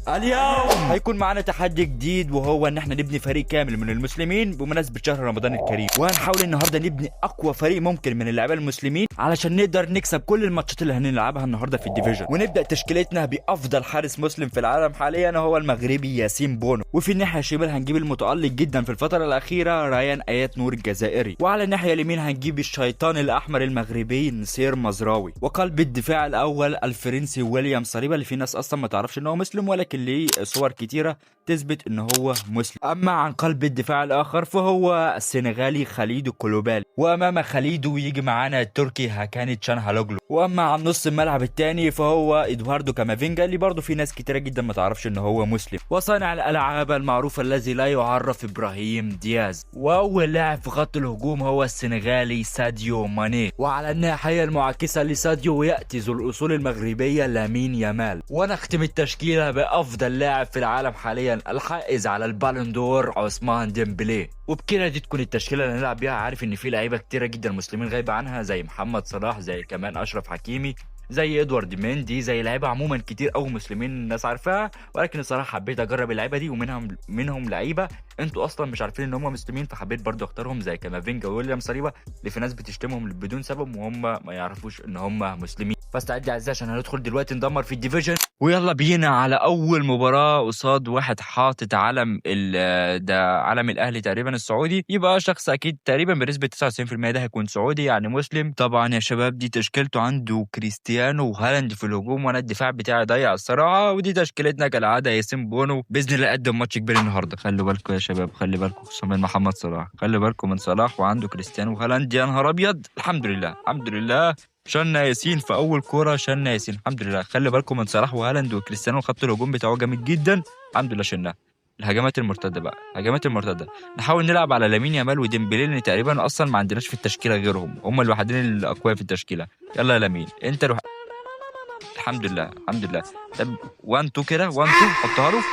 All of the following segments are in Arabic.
اليوم هيكون معنا تحدي جديد، وهو ان احنا نبني فريق كامل من المسلمين بمناسبة شهر رمضان الكريم. وهنحاول النهارده نبني اقوى فريق ممكن من اللاعبين المسلمين علشان نقدر نكسب كل الماتشات اللي هنلعبها النهارده في الديفيجن. ونبدا تشكيلتنا بافضل حارس مسلم في العالم حاليا، هو المغربي ياسين بونو. وفي الناحيه الشمال هنجيب المتالق جدا في الفتره الاخيره ريان ايات نور الجزائري. وعلى الناحيه اليمين هنجيب الشيطان الاحمر المغربي نصير مزراوي. وقلب الدفاع الاول الفرنسي ويليام صليبا، اللي في ناس اصلا ما تعرفش ان هو مسلم، ولكن ليه صور كتيرة تثبت ان هو مسلم. اما عن قلب الدفاع الاخر فهو السنغالي خليدو كولوبالي، وامام خليدو يجي معانا التركي هاكان تشانهالوغلو. واما عن نص الملعب الثاني فهو ادواردو كامافينجا، اللي برضه في ناس كتيرة جدا ما تعرفش ان هو مسلم. وصانع الالعاب المعروف الذي لا يعرف ابراهيم دياز. واول لاعب في خط الهجوم هو السنغالي ساديو ماني. وعلى الناحية المعاكسة لساديو ياتي ذو الاصول المغربية لامين يامال. ونختم التشكيلة بافضل لاعب في العالم حاليا الحائز على البالون دور عثمان ديمبلي. وبكده دي تكون التشكيله اللي هنلعب بيها. عارف ان في لعيبه كتيره جدا مسلمين غايبه عنها، زي محمد صلاح، زي كمان اشرف حكيمي، زي ادوارد ميندي، زي لعيبه عموما كتير قوي مسلمين الناس عارفاها. ولكن الصراحه حبيت اجرب اللعيبه دي، ومنهم لعيبه انتوا اصلا مش عارفين ان هم مسلمين، فحبيت برضو اختارهم زي كامافينجا وويليام صليبا، اللي في ناس بتشتمهم بدون سبب وهم ما يعرفوش ان هم مسلمين. فاستعد يا اعزائي عشان هندخل دلوقتي ندمر في الديفيجن. ويلا بينا على اول مباراه قصاد واحد حاطط علم ده علم الاهلي تقريبا السعودي، يبقى شخص اكيد تقريبا بنسبه 99% ده هيكون سعودي يعني مسلم. طبعا يا شباب دي تشكيلته، عنده كريستيانو وهالاند في الهجوم، وانا الدفاع بتاعي ضيع الصراحه. ودي تشكيلتنا كالعاده، ياسين بونو باذن الله قدم ماتش كبير النهارده. خلوا بالكم يا شباب، خلي بالكم خصوصا من محمد صلاح، خلي بالكم من صلاح وعنده كريستيانو وهالاند. يا نهار ابيض، الحمد لله الحمد لله شلنا ياسين في اول كوره، شلنا ياسين الحمد لله. خلي بالكم من صلاح وهالاند وكريستيانو، خط الهجوم بتاعه جامد جدا الحمد لله شلناه. الهجمات المرتده بقى، الهجمات المرتده نحاول نلعب على لامين يامال وديمبلي، لان تقريبا اصلا ما عندناش في التشكيله غيرهم، هم الوحيدين الاقوياء في التشكيله. يلا يا لامين انت روح. الحمد لله الحمد لله. طب 1 2 كده، 1 2 حطها له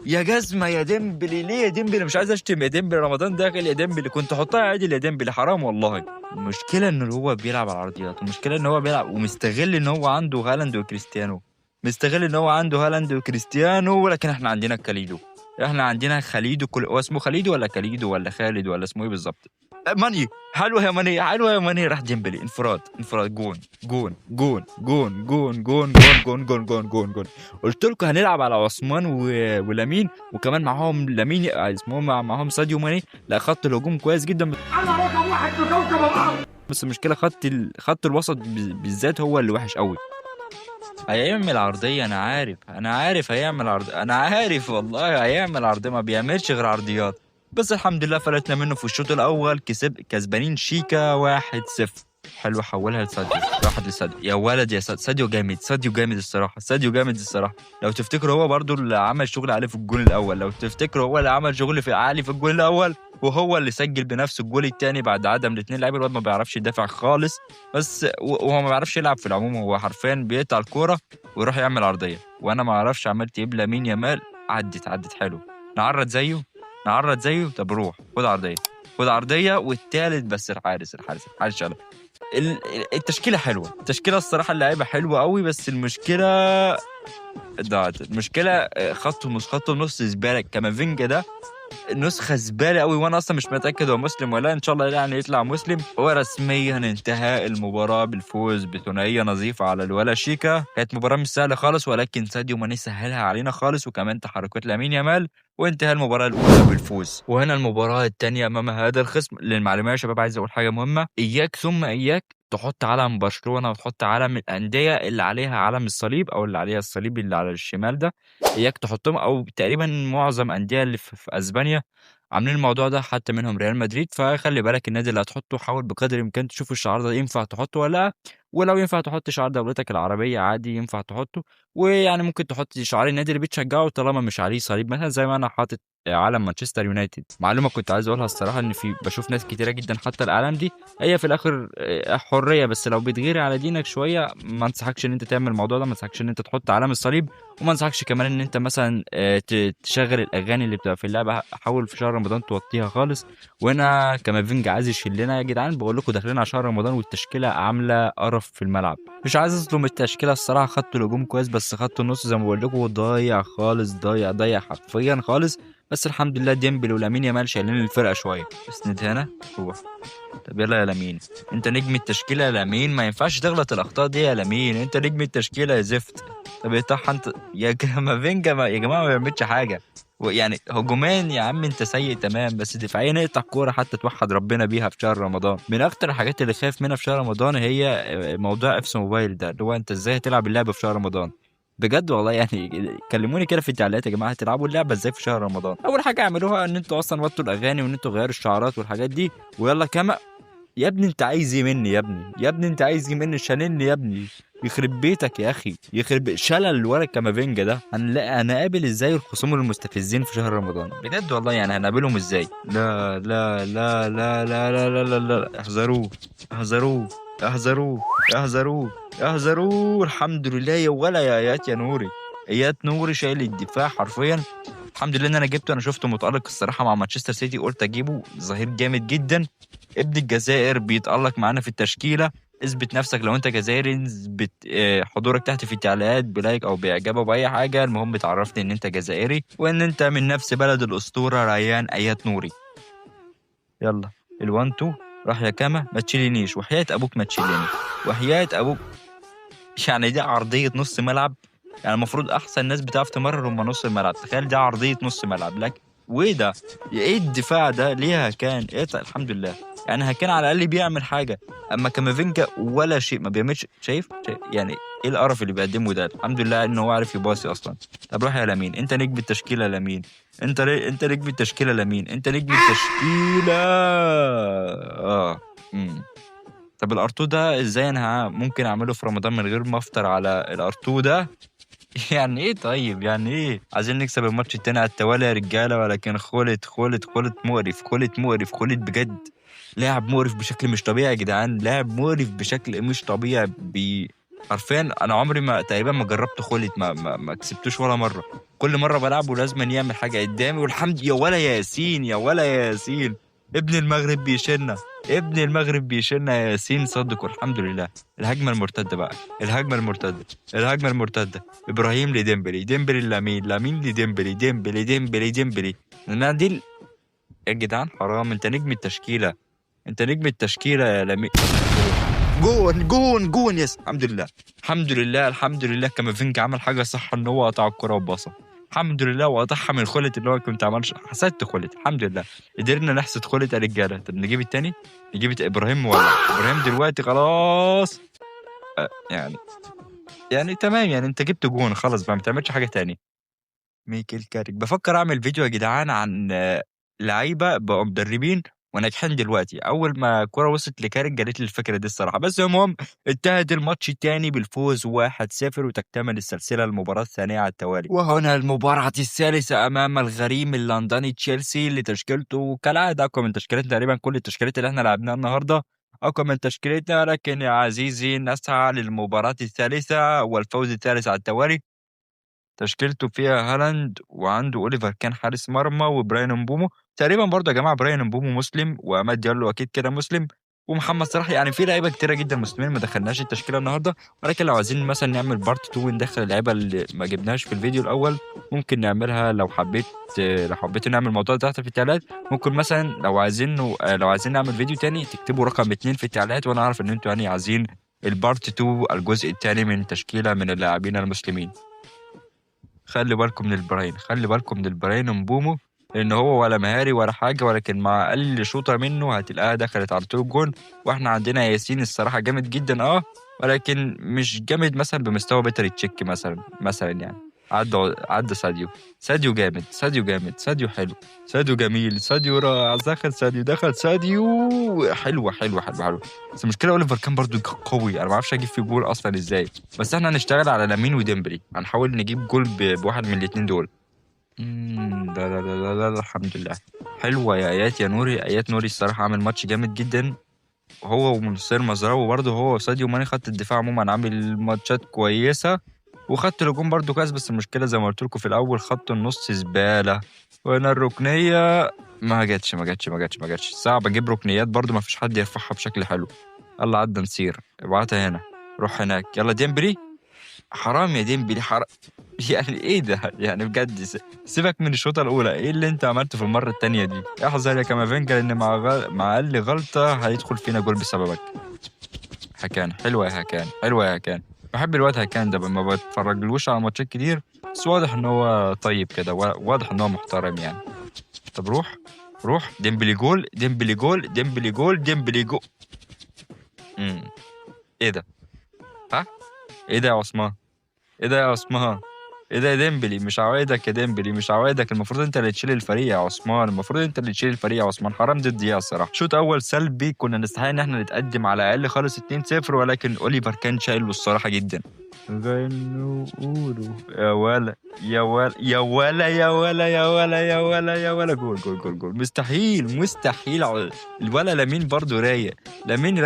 يا جزمه يا ديمبلي. ليه يا ديمبلي؟ مش عايز اشتم يا ديمبلي، رمضان داخل يا ديمبلي، كنت حطها عادي يا ديمبلي، حرام والله. المشكله ان هو بيلعب على العرضيات، المشكله ان هو بيلعب ومستغل ان هو عنده هالاند وكريستيانو، مستغل ان هو عنده هالاند وكريستيانو. ولكن احنا عندنا كاليدو، احنا عندنا خليدو. هو اسمه خليدو ولا كاليدو ولا خالد ولا اسمه ايه بالظبط؟ ماني حلوه يا ماني، حلوه يا ماني. راح ديمبلي انفراد انفراد، جون جون جون جون جون جون جون جون جون جون جون. قلت لكم هنلعب على عثمان ولامين، وكمان معاهم لامين اسمهم معاهم ساديو ماني. لا خط الهجوم كويس جدا، انا رقم واحد في كوكب الارض. بس المشكله خط الوسط بالذات هو اللي وحش قوي. هيعمل عرضيه، انا عارف انا عارف هيعمل عرضيه، انا عارف والله هيعمل عرضيه، ما بيعملش غير عرضيات. بس الحمد لله فلتنا منه في الشوط الاول، كسبانين شيكا 1-0. حلو، حولها لساديو، راحت لساديو. يا ولد يا ساديو جامد، ساديو جامد الصراحه، ساديو جامد الصراحه. لو تفتكروا هو برضو اللي عمل شغل عليه في الجول الاول، لو تفتكروا هو اللي عمل شغل في عالي في الجول الاول، وهو اللي سجل بنفسه الجول الثاني بعد عدم الاثنين لعيبه. الواد ما بيعرفش يدافع خالص، بس وهو ما بيعرفش يلعب في العموم، هو حرفيا بيقطع الكوره ويروح يعمل عرضيه. وانا ما اعرفش عملت ايه لامين يامال، عدت حلو. نعرض زيه نعرض زيه. طب روح خد عرضيه، خد عرضيه. والثالث بس الحارس شال. التشكيله حلوه، التشكيله الصراحه اللعيبه حلوه قوي، بس المشكله ضاعت. المشكله خط النص زباله. كامافينجا ده نسخه زباله قوي، وانا اصلا مش متاكد هو مسلم ولا ان شاء الله يعني يطلع مسلم. ورسميا انتهاء المباراه بالفوز بثنائيه نظيفه على الولا شيكا. كانت مباراه مش سهله خالص، ولكن ساديو ماني سهلها علينا خالص، وكمان تحركات لامين يامال. وانتهى المباراه الاولى بالفوز. وهنا المباراه الثانيه امام هذا الخصم. للمعلومه يا شباب عايز اقول حاجه مهمه، اياك ثم اياك تحط علم برشلونه وتحط علم الانديه اللي عليها علم الصليب، او اللي عليها الصليب اللي على الشمال ده، اياك تحطهم. او تقريبا معظم انديه اللي في اسبانيا عاملين الموضوع ده، حتى منهم ريال مدريد. فخلي بالك النادي اللي هتحطه حاول بقدر الامكان تشوف الشعار ده ينفع تحطه ولا لا. ولو ينفع تحط شعار دولتك العربيه عادي ينفع تحطه. ويعني ممكن تحط شعار النادي اللي بتشجعه طالما مش عليه صليب، مثلا زي ما انا حاطط علم مانشستر يونايتد. معلومه كنت عايز اقولها الصراحه، ان بشوف ناس كتيره جدا حتى الاعلام دي هي في الاخر حريه، بس لو بتغير على دينك شويه ما انصحكش ان انت تعمل الموضوع ده، ما انصحكش ان انت تحط علم الصليب. وما انصحكش كمان ان انت مثلا تشغل الاغاني اللي بتبقى في اللعبه، حاول في شهر رمضان توطيها خالص. وهنا كامافينجا عايز يشيلنا يا جدعان، بقول لكم داخلين على شهر رمضان والتشكيله عامله قرف قرف في الملعب. مش عايز اظلم التشكيله الصراحه، خدت الهجوم كويس بس خدت النص زي ما بقول لكم ضايع خالص، ضايع حرفيا خالص. بس الحمد لله ديمبلي ولامين يامال شايلين الفرقه شويه. اسند هنا روح. طب يلا يا لامين، انت نجم التشكيله يا لامين، ما ينفعش تغلط الاخطاء دي يا لامين، انت نجم التشكيله يا زفت. طب يطح انت يا كامافينجا، يا جماعه ما بيعملش حاجه. يعني هجومان يا عم انت سيء تمام، بس دفاعيا نقطع كوره حتى توحد ربنا بيها في شهر رمضان. من اكتر الحاجات اللي خايف منها في شهر رمضان هي موضوع افس موبايل ده، اللي هو انت ازاي هتلعب اللعبه في شهر رمضان. بجد والله يعني كلموني كده في التعليقات يا جماعه هتلعبوا اللعبه ازاي في شهر رمضان. اول حاجه اعملوها ان انتوا اصلا وطوا الاغاني وان انتوا غيروا الشعارات والحاجات دي، ويلا كما. يا ابني انت عايز ايه مني يا ابني، يا ابني انت عايز ايه مني، شانني يا ابني. يخرب بيتك يا اخي، يخرب شلل الولد كامافينجا ده. هنقابل ازاي الخصوم المستفزين في شهر رمضان بجد والله، يعني هنقابلهم ازاي؟ لا لا لا لا لا لا لا لا لا، احذروه احذروه احذروه احذروه احذروه. الحمد لله يا ولا يا ايات يا نوري، ايات نوري شايل الدفاع حرفيا. الحمد لله ان انا جبته، انا شفته متألق الصراحه مع مانشستر سيتي، قلت اجيبه ظهير جامد جدا. ابن الجزائر بيتألق معانا في التشكيله. اثبت نفسك لو انت جزائري، اثبت حضورك تحت في التعليقات بلايك او باعجاب او باي حاجه، المهم تعرفني ان انت جزائري وان انت من نفس بلد الاسطوره ريان ايات نوري. يلا الوان تو راح يا كاما، ما تشيلينيش وحياة ابوك ما تشيليني، وحياة ابوك. يعني دي عرضيه نص ملعب، يعني المفروض احسن ناس بتعرف تمرر هم نص الملعب، تخيل دي عرضيه نص ملعب لك. وايه ده؟ ايه الدفاع ده ليه هكان؟ ايه الحمد لله يعني هكان على الاقل بيعمل حاجه، اما كامافينجا ولا شيء ما بيعملش. شايف يعني ايه القرف اللي بيقدمه ده؟ الحمد لله انه هو عارف يباصي اصلا. طب روح يا لامين، انت نجم التشكيله لامين، انت نجم التشكيله لامين، انت نجم التشكيله. طب الارتو ده ازاي انا ممكن اعمله في رمضان من غير ما افطر على الارتو ده؟ يعني ايه؟ طيب يعني ايه؟ عايزين نكسب الماتش التاني على التوالي يا رجاله، ولكن خلت مقرف بجد. لاعب مقرف بشكل مش طبيعي يا جدعان، لاعب مقرف بشكل مش طبيعي. حرفيا انا عمري ما تقريبا ما جربت خلت، ما كسبتوش ولا مره. كل مره بلعبه لازم يعمل حاجه قدامي، والحمد يا ولا يا ياسين يا ولا يا ياسين. ابن المغرب بيشيلنا، ابن المغرب بيشيلنا يا ياسين صدق. والحمد لله. الهجمه المرتده بقى، الهجمه المرتده. ابراهيم لديمبلي، ديمبلي لامين، لامين لديمبلي، ديمبلي. انا دي يا جدعان حرام، انت نجم التشكيله، انت نجم التشكيله يا لامين. جون يس. الحمد لله كامافينجا عمل حاجه صح ان هو قطع الكره وباصه. الحمد لله وقطعها من خلت اللي هو كنت عملش، حسدت خلت. الحمد لله قدرنا نحسد خلت يا رجاله. طب نجيب التاني، نجيب ابراهيم ولا ابراهيم دلوقتي خلاص. يعني تمام، يعني انت جبت جون خلاص بقى، ما تعملش حاجه تاني. ميكيل كاريك. بفكر اعمل فيديو يا جدعان عن لعيبه بقوا مدربين وناجحين دلوقتي. اول ما الكوره وصلت لكاريك جالت لي الفكره دي الصراحه. بس المهم انتهت الماتش الثاني بالفوز 1-0، وتكتمل السلسله المباراه الثانيه على التوالي. وهنا المباراه الثالثه امام الغريم اللندني تشيلسي، اللي تشكيلته كالعاده اقوى من تشكيلتنا تقريبا كل التشكيلات اللي احنا لعبناها النهارده اقوى من تشكيلتنا. لكن يا عزيزي نسعى للمباراه الثالثه والفوز الثالث على التوالي. تشكيلته فيها هالاند وعنده اوليفر كان حارس مرمى، وبراين مبومو تقريبا برضه يا جماعه. براين مبومو مسلم، واماد ديالو اكيد كده مسلم، ومحمد صلاح. يعني في لعيبه كتيره جدا مسلمين ما دخلناش التشكيله النهارده. ولكن لو عايزين مثلا نعمل بارت 2 وندخل اللعيبه اللي ما جبناش في الفيديو الاول ممكن نعملها. لو حبيت نعمل الموضوع ده تحت في التعليقات. ممكن مثلا لو عايزين نعمل فيديو تاني تكتبوا رقم 2 في التعليقات، وانا اعرف ان انتوا يعني عايزين البارت 2 الجزء الثاني من تشكيله من اللاعبين المسلمين. خلي بالكم من البراين مبومو، لان هو ولا مهاري ولا حاجه، ولكن مع اقل شوطه منه هتلاقيها دخلت على طول جون. واحنا عندنا ياسين الصراحه جامد جدا ولكن مش جامد مثلا بمستوى بيتر تشيك مثلا يعني. عدى ساديو جامد، ساديو حلو، ساديو جميل، ساديو رائع، دخل ساديو حلوه. بس المشكله اوليفر كان برضو قوي، انا ما اعرفش اجيب فيه جول اصلا ازاي. بس احنا هنشتغل على لامين وديمبلي، هنحاول نجيب جول بواحد من الاثنين دول. لا الحمد لله. حلوه يا ايات يا نوري. ايات نوري الصراحه عامل ماتش جامد جدا، هو ومنصير مزراوي برضه، هو وساديو ماني. خط الدفاع عموما عامل ماتشات كويسه، وخط الهجوم برضه كويس. بس المشكله زي ما قلت لكم في الاول خط النص زباله. وانا الركنيه ما جاتش. صعب اجيب ركنيات برضه، ما فيش حد يرفعها بشكل حلو. الله عدى نصير ابعتها هنا. روح هناك يلا ديمبلي. حرام يا ديمبلي حرام. يعني ايه ده يعني بجد سيبك من الشوطه الاولى، ايه اللي انت عملته في المره التانية دي؟ احذر يا كامافينجا لان مع اقل غلطه هيدخل فينا جول بسببك. هكان حلوه يا هكان، حلوه يا هكان. بحب الواد هكان ده، ما بتفرجلوش على ماتشات كتير بس واضح ان هو طيب كده، واضح ان هو محترم يعني. طب روح روح ديمبلي جول، ديمبلي جول، ديمبلي جول، ديمبلي جول. امم ايه ده؟ ها؟ ايه ده يا عثمان؟ ايه ده يا عثمان؟ ايه ده يا ديمبلي؟ مش عوايدك يا ديمبلي، مش عوايدك. المفروض انت اللي تشيل الفريق يا عثمان، المفروض انت اللي تشيل الفريق يا عثمان. حرام ضد يا الصراحه. شوط اول سلبي، كنا نستحق ان احنا نتقدم على الاقل خالص 2-0، ولكن اوليفر كان شايله الصراحه جدا. غنوا قولوا يا ولا يا ولا يا ولا يا ولا يا ولا يا ولا يا ولا. جول جول جول جول. مستحيل مستحيل. الولا لامين برضو رايق.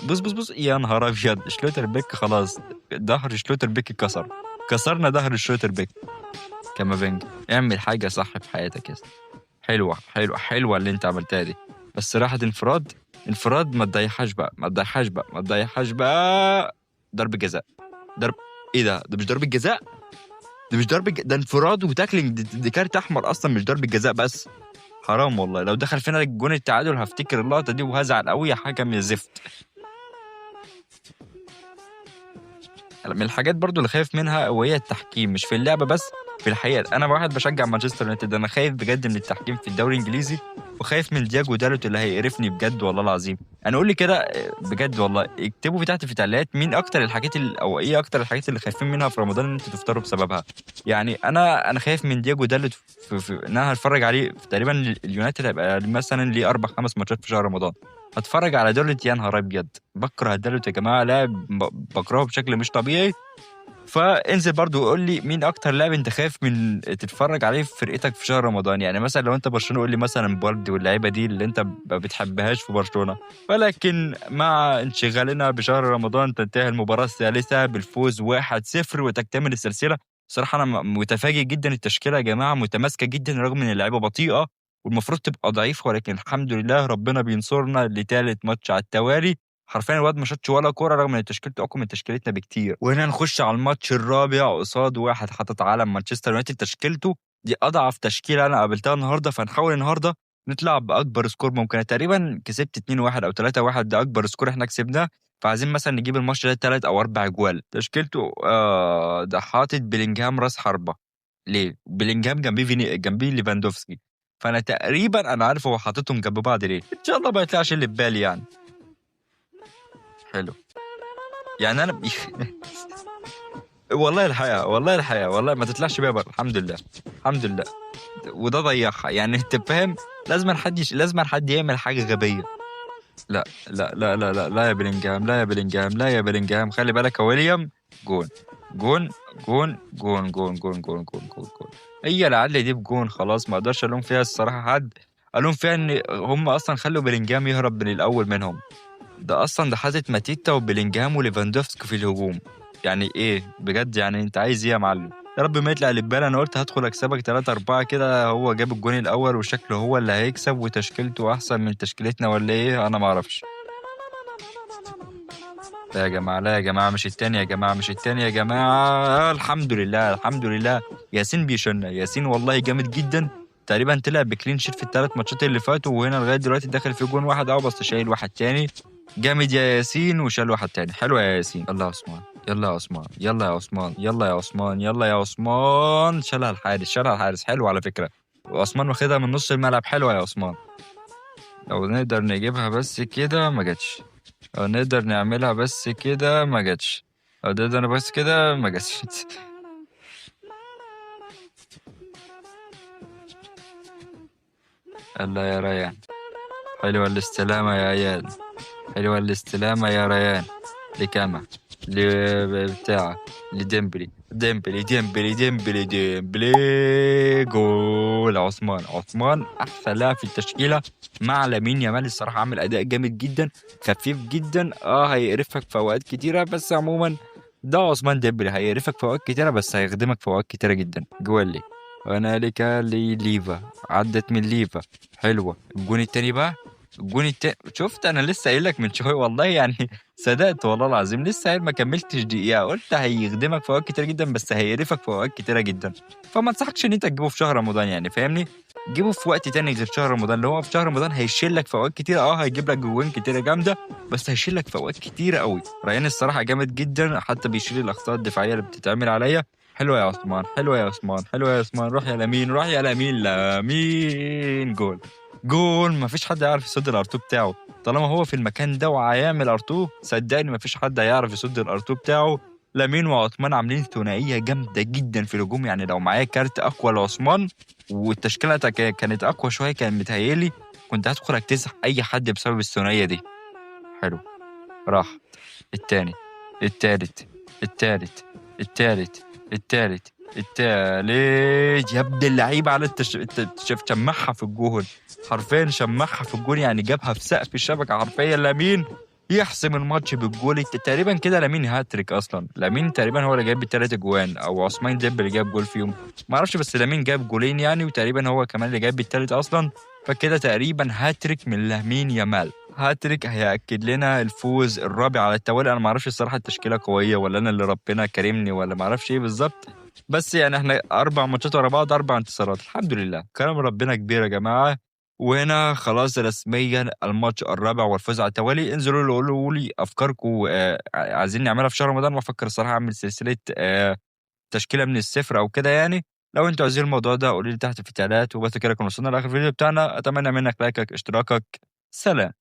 بص بص بص يا نهار ابيض. شلوتر بيك خلاص، ظهر شلوتر بيك اتكسر. كسرنا ظهر شلوتر بيك. كامافينجا اعمل حاجة صح في حياتك يا اسطى. حلوة حلوة حلوة اللي انت عملتها دي، بس راحت انفراد. انفراد ما تضيعهاش بقى، ما تضيعهاش بقى، ما تضيعهاش بقى. ضرب جزاء. ضرب. ايه ده مش ضربة جزاء، ده مش ده انفراد وتاكلينج، دي كارت احمر اصلا مش ضربة جزاء بس. حرام والله، لو دخل فينا جون التعادل هفتكر اللقطة دي وهزعل قوي يا حكم يا زفت. من الحاجات برضو اللي خايف منها وهي التحكيم، مش في اللعبة بس في الحقيقة. أنا واحد بشجع مانشستر يونايتد، أنا خايف بجد من التحكيم في الدوري الإنجليزي، وخايف من دياجو دالوت اللي هيقرفني بجد والله العظيم. أنا قول لي كده بجد والله، اكتبوا تحت في التعليقات مين أكتر الحاجات أو إيه أكتر الحاجات اللي خايفين منها في رمضان إن أنتوا تفطروا بسببها. يعني أنا خايف من دياجو دالوت إن أنا هتفرج عليه تقريبا. اليونايتد هيبقى مثلا ليه 4-5 ماتشات في شهر رمضان، هتفرج على دالوت يا نهار ابيض. بكره دالوت يا جماعه، لاعب بكرهه بشكل مش طبيعي. فانزل برضو وقول لي مين اكتر لاعب انت خايف من تتفرج عليه في فرقتك في شهر رمضان. يعني مثلا لو انت برشلونه قول لي مثلا بالدي واللعيبه دي اللي انت ما بتحبهاش في برشلونه، ولكن مع انشغالنا بشهر رمضان تنتهي المباراه الثالثه بالفوز 1-0 وتكتمل السلسله. صراحه انا متفاجئ جدا. التشكيله يا جماعه متماسكه جدا رغم ان اللعيبه بطيئه والمفروض تبقى ضعيفه، ولكن الحمد لله ربنا بينصرنا لثالث ماتش على التوالي. حرفيا الواد ما شاطش ولا كوره رغم ان تشكيلته اقوى من تشكيلتنا بكتير. وهنا نخش على الماتش الرابع قصاد واحد حاطط علم مانشستر يونايتد. تشكيلته دي اضعف تشكيله انا قابلتها النهارده، فنحاول النهارده نطلع باكبر سكور ممكن. تقريبا كسبت 2-1 او 3-1، ده اكبر سكور احنا كسبناه. فعايزين مثلا نجيب الماتش ده 3 أو 4 جوال. تشكيلته ده حاطط بيلينجهام راس حربه. ليه بيلينجهام جنبيه ليفاندوفسكي؟ فانا تقريبا انا عارف هو حاططهم جنب بعض ليه. ان شاء الله ما يطلعش اللي في بالي يعني. حلو. يعني انا والله الحقيقه والله الحقيقه والله ما تطلعش بيها بره. الحمد لله الحمد لله. وده ضيعها يعني انت فاهم. لازم حد يعمل حاجه غبيه. لا لا لا لا لا لا يا بلينجهام، لا يا بلينجهام، لا يا بلينجهام. خلي بالك يا ويليام. جون جون جون جون جون جون جون جون جون جون. هي لعل دي بجون خلاص، ما اقدرش الوم فيها الصراحه حد. الوم فيها ان هم اصلا خلوا بلينجهام يهرب من الاول منهم. ده اصلا ده حاطط ماتيتا وبيلينجهام وليفاندوفسكي في الهجوم. يعني ايه بجد؟ يعني انت عايز ايه يا معلم؟ يا رب ما يطلع اللي في بالي. انا قلت هدخل اكسبك 3-4 كده، هو جاب الجون الاول وشكله هو اللي هيكسب وتشكيلته احسن من تشكيلتنا ولا ايه؟ انا ما اعرفش. لا يا جماعه لا يا جماعه مش التاني يا جماعه مش التاني يا جماعه. الحمد لله الحمد لله. ياسين بيشنا، ياسين والله جامد جدا. تقريبا طلع بكلين شيت في الثلاث ماتشات اللي فاتوا، وهنا لغايه دلوقتي داخل في جون واحد بس شايل واحد تاني. جامد يا ياسين، وشال واحد تاني. حلو يا ياسين. يلا يا عثمان يلا يا عثمان يلا يا عثمان يلا يا عثمان يلا يا عثمان. شالها الحارس شالها الحارس. حلو على فكره. وعثمان واخدها من نص الملعب. حلوه يا عثمان. لو نقدر نجيبها بس كده ما جاتش، لو نقدر نعملها بس كده ما جاتش، لو نقدر بس كده ما جاتش. الله يا ريان. حلوة الاستلامة يا عيال، حلوة الاستلامة يا ريان. لكاما بتاع لديمبلي ديمبلي ديمبلي ديمبلي ديمبلي. جول عثمان. عثمان احسن لاعب في التشكيله مع لامين يامال. الصراحه عامل اداء جامد جدا، خفيف جدا. هيقرفك في اوقات كتيره بس عموما ده عثمان ديمبلي هيقرفك في اوقات كتيره بس هيخدمك في اوقات كتيره جدا. جول لي هنالك ليفا، عدت من ليفا. حلوه. الجون التاني بقى الجون التاني شُفت أنا لسه قايل لك من شوية والله يعني صدقت والله العظيم، لسه قايل ما كمّلتش دقيقة، قُلت هيخدمك في أوقات كتيرة جدًا، بس هيقرفك في أوقات كتيرة جدًا، فما انصحكش إن أنت تجيبه في شهر رمضان يعني فاهمني؟ جيبه في وقت تاني غير شهر رمضان، اللي هو في شهر رمضان هيشيل لك في أوقات كتيرة هيجيب لك جوان كتيرة جامدة، بس هيشيل لك في أوقات كتيرة أوي. ريان الصراحة جامد جدًا، حتى بيشيل الأخطاء الدفاعية اللي بتتعمل عليَّ. حلوة يا عثمان، حلوة يا عثمان، حلوة يا عثمان، روح يا لامين، روح يا لامين، لامين جول. جول ما فيش حد هيعرف يصد الR2 بتاعه، طالما هو في المكان ده وهيعمل R2 صدّقني ما فيش حد هيعرف يصد الR2 بتاعه. لامين وعثمان عاملين ثنائية جامدة جدًا في الهجوم، يعني لو معايا كارت أقوى لعثمان والتشكيلة كانت أقوى شوية كان متهيأ لي كنت هادخل أكتسح أي حد بسبب الثنائية دي. حلو، راحت، التاني، التالت، التالت، التالت، التالت، التالت، يا ابن اللعيبة على شمّعها في الجون، حرفيًا شمّعها في الجون يعني جابها في سقف الشبكة حرفيًا. لامين يحسم الماتش بالجول تقريبًا كده لامين هاتريك أصلًا، لامين تقريبًا هو اللي جايب ال3 أجوان أو عثمان ديمبلي اللي جاب جول فيهم، ما أعرفش بس لامين جاب جولين يعني وتقريبًا هو كمان اللي جايب التالت أصلًا، فكده تقريبًا هاتريك من لامين يامال. هاتريك هيأكد لنا الفوز الرابع على التوالي. أنا ما أعرفش الصراحة التشكيلة قوية والّا أنا اللي ربنا كارمني والّا ما أعرفش إيه بالضبط، بس يعني إحنا 4 ماتشات ورا بعض 4 انتصارات، الحمد لله، كرم ربنا كبير يا جماعة. وهنا خلاص رسميًا الماتش الرابع والفوز على التوالي. انزلوا لي قولوا لي أفكاركم عايزين نعملها في شهر رمضان، وأفكر الصراحة أعمل سلسلة تشكيلة من الصفر أو كده يعني. لو أنتم عايزين الموضوع ده قولوا لي تحت في التعليقات، وبس كده نكون وصلنا لآخر الفيديو بتاعنا. أتمنى منك لايكك، اشتراكك، سلام.